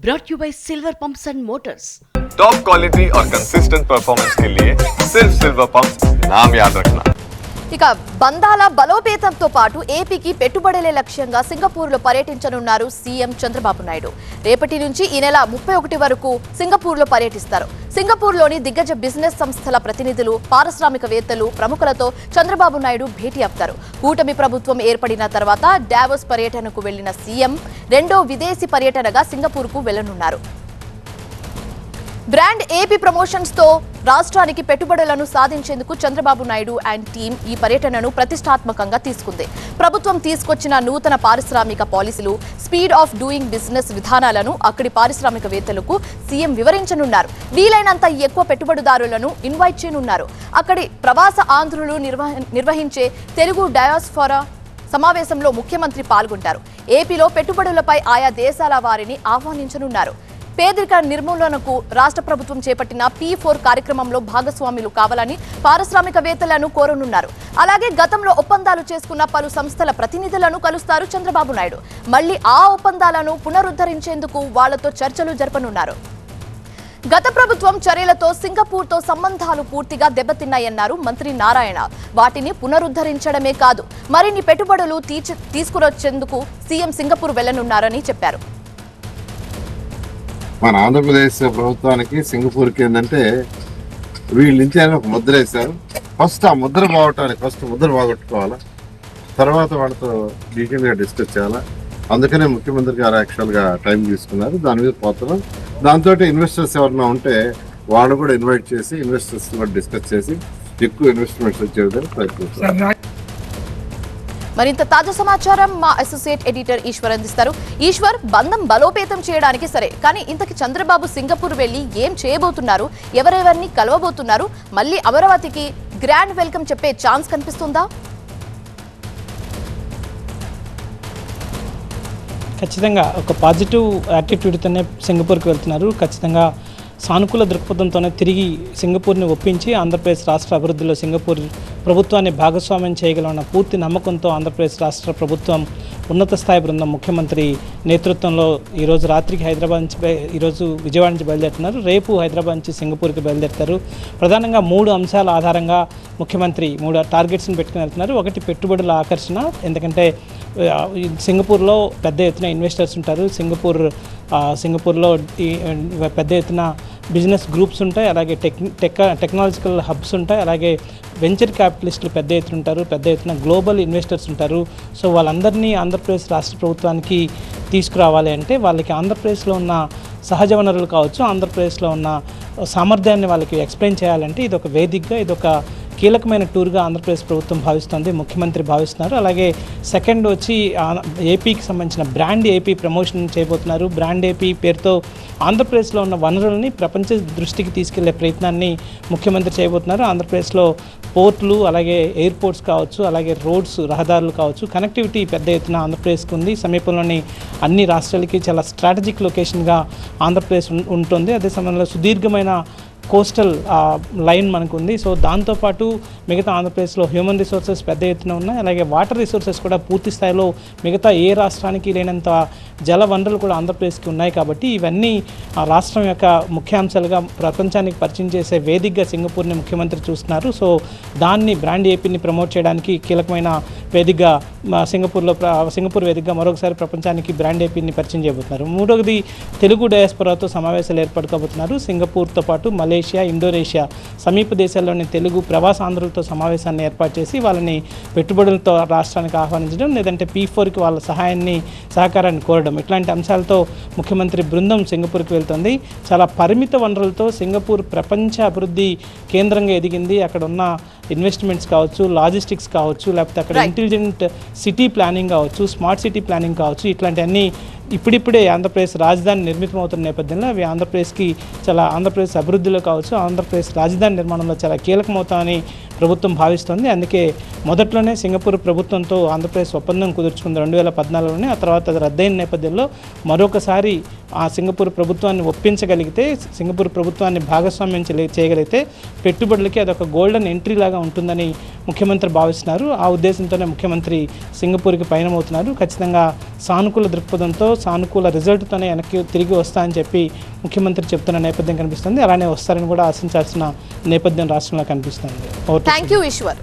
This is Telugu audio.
brought you by Silver Pumps and Motors. Top quality और कंसिस्टेंट परफॉर्मेंस के लिए सिर्फ सिल्वर पंप्स नाम याद रखना। ఇక బంధాల బలోపేతంతో పాటు ఏపీకి పెట్టుబడులే లక్ష్యంగా సింగపూర్లో పర్యటించనున్నారు సీఎం చంద్రబాబు నాయుడు. రేపటి నుంచి ఈ నెల 31 వరకు సింగపూర్లో పర్యటిస్తారు. సింగపూర్లోని దిగ్గజ బిజినెస్ సంస్థల ప్రతినిధులు, పారిశ్రామికవేత్తలు, ప్రముఖులతో చంద్రబాబు నాయుడు భేటీ అవుతారు. కూటమి ప్రభుత్వం ఏర్పడిన తర్వాత డావోస్ పర్యటనకు వెళ్లిన సీఎం రెండో విదేశీ పర్యటనగా సింగపూర్కు వెళ్లనున్నారు. బ్రాండ్ ఏపీ ప్రమోషన్స్ తో రాష్ట్రానికి పెట్టుబడులను సాధించేందుకు చంద్రబాబు నాయుడు అండ్ టీం ఈ పర్యటనను ప్రతిష్టాత్మకంగా తీసుకుంది. ప్రభుత్వం తీసుకొచ్చిన నూతన పారిశ్రామిక పాలసీలు, స్పీడ్ ఆఫ్ డూయింగ్ బిజినెస్ విధానాలను అక్కడి పారిశ్రామికవేత్తలకు సీఎం వివరించనున్నారు. వీలైనంత ఎక్కువ పెట్టుబడిదారులను ఇన్వైట్ చేయనున్నారు. అక్కడి ప్రవాస ఆంధ్రులు నిర్వహించే తెలుగు డయాస్పోరా సమావేశంలో ముఖ్యమంత్రి పాల్గొంటారు. ఏపీలో పెట్టుబడులపై ఆయా దేశాల వారిని ఆహ్వానించనున్నారు. పేదరిక నిర్మూలనకు రాష్ట్ర ప్రభుత్వం చేపట్టిన P4 కార్యక్రమంలో భాగస్వాములు కావాలని పారిశ్రామికవేత్తలను కోరనున్నారు. అలాగే గతంలో ఒప్పందాలు చేసుకున్న పలు సంస్థల ప్రతినిధులను కలుస్తారు చంద్రబాబు నాయుడు. మళ్లీ ఆ ఒప్పందాలను పునరుద్ధరించేందుకు వాళ్లతో చర్చలు జరపనున్నారు. గత ప్రభుత్వం చర్యలతో సింగపూర్తో సంబంధాలు పూర్తిగా దెబ్బతిన్నాయన్నారు మంత్రి నారాయణ. వాటిని పునరుద్ధరించడమే కాదు, మరిన్ని పెట్టుబడులు తీసుకురొచ్చేందుకు సీఎం సింగపూర్ వెళ్లనున్నారని చెప్పారు. మన ఆంధ్రప్రదేశ్ ప్రభుత్వానికి సింగపూర్కి ఏంటంటే వీళ్ళ నుంచి ఆయన ఒక ముద్ర వేశారు. ఫస్ట్ ఆ ముద్ర బాగొట్టాలి, ఫస్ట్ ముద్ర బాగొట్టుకోవాలా, తర్వాత వాళ్ళతో డీటెయిల్గా డిస్కస్ చేయాలా. అందుకనే ముఖ్యమంత్రి గారు యాక్చువల్గా టైం తీసుకున్నారు, దాని మీద పోతున్నాం. దాంతో ఇన్వెస్టర్స్ ఎవరైనా ఉంటే వాళ్ళు కూడా ఇన్వైట్ చేసి ఇన్వెస్టర్స్ కూడా డిస్కస్ చేసి ఎక్కువ ఇన్వెస్ట్మెంట్స్ వచ్చే విధంగా ప్రయత్నిస్తారు. మరింత తాజా సమాచారం మా అసోసియేట్ ఎడిటర్ ఈశ్వర్ అందిస్తారు. ఈశ్వర్, బంధం బలోపేతం చేయడానికి సరే, కానీ ఇంతకి చంద్రబాబు సింగపూర్ వెళ్లి ఏం చేయబోతున్నారు, ఎవరెవరిని కలవబోతున్నారు, మళ్ళీ అమరావతికి గ్రాండ్ వెల్కమ్ చెప్పే ఛాన్స్ కనిపిస్తుందా? ఖచ్చితంగా ఒక పాజిటివ్ యాటిట్యూడ్తోనే సింగపూర్కి వెళ్తున్నారు. ఖచ్చితంగా సానుకూల దృక్పథంతోనే తిరిగి సింగపూర్ని ఒప్పించి ఆంధ్రప్రదేశ్ రాష్ట్ర అభివృద్ధిలో సింగపూర్ ప్రభుత్వాన్ని భాగస్వామ్యం చేయగలన్న పూర్తి నమ్మకంతో ఆంధ్రప్రదేశ్ రాష్ట్ర ప్రభుత్వం ఉన్నత స్థాయి బృందం ముఖ్యమంత్రి నేతృత్వంలో ఈరోజు రాత్రికి హైదరాబాద్ నుంచి ఈరోజు విజయవాడ నుంచి బయలుదేరుతున్నారు. రేపు హైదరాబాద్ నుంచి సింగపూర్కి బయలుదేరుతారు. ప్రధానంగా 3 అంశాల ఆధారంగా ముఖ్యమంత్రి 3 టార్గెట్స్ని పెట్టుకుని వెళ్తున్నారు. ఒకటి పెట్టుబడుల ఆకర్షణ, ఎందుకంటే సింగపూర్లో పెద్ద ఎత్తున ఇన్వెస్టర్స్ ఉంటారు. సింగపూర్లో పెద్ద ఎత్తున బిజినెస్ గ్రూప్స్ ఉంటాయి, అలాగే టెక్నాలజికల్ హబ్స్ ఉంటాయి, అలాగే వెంచర్ క్యాపిటలిస్టులు పెద్ద ఎత్తున ఉంటారు, పెద్ద ఎత్తున గ్లోబల్ ఇన్వెస్టర్స్ ఉంటారు. సో వాళ్ళందరినీ ఆంధ్రప్రదేశ్ రాష్ట్ర ప్రభుత్వానికి తీసుకురావాలి అంటే వాళ్ళకి ఆంధ్రప్రదేశ్లో ఉన్న సహజ వనరులు కావచ్చు, ఆంధ్రప్రదేశ్లో ఉన్న సామర్థ్యాన్ని వాళ్ళకి ఎక్స్ప్లెయిన్ చేయాలంటే ఇది ఒక వేదికగా, ఇది ఒక కీలకమైన టూర్గా ఆంధ్రప్రదేశ్ ప్రభుత్వం భావిస్తుంది, ముఖ్యమంత్రి భావిస్తున్నారు. అలాగే సెకండ్ వచ్చి ఏపీకి సంబంధించిన బ్రాండ్ ఏపీ ప్రమోషన్ చేయబోతున్నారు. బ్రాండ్ ఏపీ పేరుతో ఆంధ్రప్రదేశ్లో ఉన్న వనరులని ప్రపంచ దృష్టికి తీసుకెళ్లే ప్రయత్నాన్ని ముఖ్యమంత్రి చేయబోతున్నారు. ఆంధ్రప్రదేశ్లో పోర్టులు, అలాగే ఎయిర్పోర్ట్స్ కావచ్చు, అలాగే రోడ్స్, రహదారులు కావచ్చు, కనెక్టివిటీ పెద్ద ఎత్తున ఆంధ్రప్రదేశ్కి ఉంది. సమీపంలోని అన్ని రాష్ట్రాలకి చాలా స్ట్రాటజిక్ లొకేషన్గా ఆంధ్రప్రదేశ్ ఉంటుంది. అదే సమయంలో సుదీర్ఘమైన కోస్టల్ లైన్ మనకు ఉంది. సో దాంతోపాటు మిగతా ఆంధ్రప్రదేశ్లో హ్యూమన్ రిసోర్సెస్ పెద్ద ఎత్తున ఉన్నాయి, అలాగే వాటర్ రిసోర్సెస్ కూడా పూర్తి స్థాయిలో మిగతా ఏ రాష్ట్రానికి లేనంత జల వనరులు కూడా ఆంధ్రప్రదేశ్కి ఉన్నాయి. కాబట్టి ఇవన్నీ రాష్ట్రం యొక్క ముఖ్యాంశాలుగా ప్రపంచానికి పరిచయం చేసే వేదికగా సింగపూర్ని ముఖ్యమంత్రి చూస్తున్నారు. సో దాన్ని బ్రాండ్ ఏపీని ప్రమోట్ చేయడానికి కీలకమైన వేదికగా సింగపూర్ వేదికగా మరొకసారి ప్రపంచానికి బ్రాండ్ ఏపీని పరిచయం చేయబోతున్నారు. మూడవది తెలుగు డయాస్పోరాతో సమావేశాలు ఏర్పడుకోబోతున్నారు. సింగపూర్తో పాటు మలేషియా, ఇండోనేషియా సమీప దేశాల్లోని తెలుగు ప్రవాస ఆంధ్రులతో సమావేశాన్ని ఏర్పాటు చేసి వాళ్ళని పెట్టుబడులతో రాష్ట్రానికి ఆహ్వానించడం, లేదంటే P4కి వాళ్ళ సహకారాన్ని కోరడం, ఇట్లాంటి అంశాలతో ముఖ్యమంత్రి బృందం సింగపూర్కి వెళ్తుంది. చాలా పరిమిత వనరులతో సింగపూర్ ప్రపంచ అభివృద్ధి కేంద్రంగా ఎదిగింది. అక్కడ ఉన్న ఇన్వెస్ట్మెంట్స్ కావచ్చు, లాజిస్టిక్స్ కావచ్చు, లేకపోతే అక్కడ ఇంటెలిజెంట్ సిటీ ప్లానింగ్ కావచ్చు, స్మార్ట్ సిటీ ప్లానింగ్ కావచ్చు, ఇట్లాంటివన్నీ ఇప్పుడిప్పుడే ఆంధ్రప్రదేశ్ రాజధాని నిర్మితమవుతున్న నేపథ్యంలో అవి ఆంధ్రప్రదేశ్ అభివృద్ధిలో కావచ్చు, ఆంధ్రప్రదేశ్ రాజధాని నిర్మాణంలో చాలా కీలకమవుతామని ప్రభుత్వం భావిస్తోంది. అందుకే మొదట్లోనే సింగపూర్ ప్రభుత్వంతో ఆంధ్రప్రదేశ్ ఒప్పందం కుదుర్చుకుంది 2014లోనే. ఆ తర్వాత అది రద్దయిన నేపథ్యంలో మరొకసారి ఆ సింగపూర్ ప్రభుత్వాన్ని ఒప్పించగలిగితే, సింగపూర్ ప్రభుత్వాన్ని భాగస్వామ్యం చేయగలిగితే పెట్టుబడులకి అదొక గోల్డెన్ ఎంట్రీ లాగా ఉంటుందని ముఖ్యమంత్రి భావిస్తున్నారు. ఆ ఉద్దేశంతోనే ముఖ్యమంత్రి సింగపూర్కి పయనమవుతున్నారు. ఖచ్చితంగా సానుకూల దృక్పథంతో, సానుకూల రిజల్ట్తోనే వెనక్కి తిరిగి వస్తా అని చెప్పి ముఖ్యమంత్రి చెప్తున్న నేపథ్యం కనిపిస్తుంది. అలానే వస్తారని కూడా ఆశించాల్సిన నేపథ్యం రాష్ట్రంలో కనిపిస్తుంది. Thank you Eshwar.